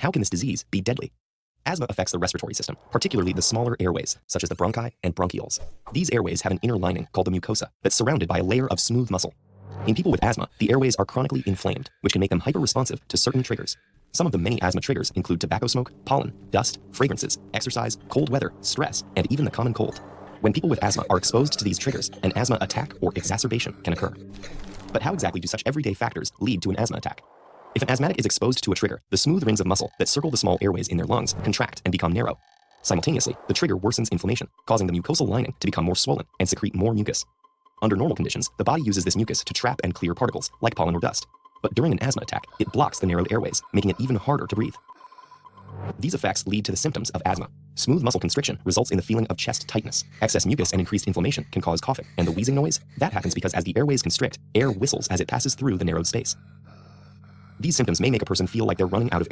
How can this disease be deadly? Asthma affects the respiratory system, particularly the smaller airways, such as the bronchi and bronchioles. These airways have an inner lining called the mucosa that's surrounded by a layer of smooth muscle. In people with asthma, the airways are chronically inflamed, which can make them hyper-responsive to certain triggers. Some of the many asthma triggers include tobacco smoke, pollen, dust, fragrances, exercise, cold weather, stress, and even the common cold. When people with asthma are exposed to these triggers, an asthma attack or exacerbation can occur. But how exactly do such everyday factors lead to an asthma attack? If an asthmatic is exposed to a trigger, the smooth rings of muscle that circle the small airways in their lungs contract and become narrow. Simultaneously, the trigger worsens inflammation, causing the mucosal lining to become more swollen and secrete more mucus. Under normal conditions, the body uses this mucus to trap and clear particles, like pollen or dust. But during an asthma attack, it blocks the narrowed airways, making it even harder to breathe. These effects lead to the symptoms of asthma. Smooth muscle constriction results in the feeling of chest tightness. Excess mucus and increased inflammation can cause coughing, and the wheezing noise, that happens because as the airways constrict, air whistles as it passes through the narrowed space. These symptoms may make a person feel like they're running out of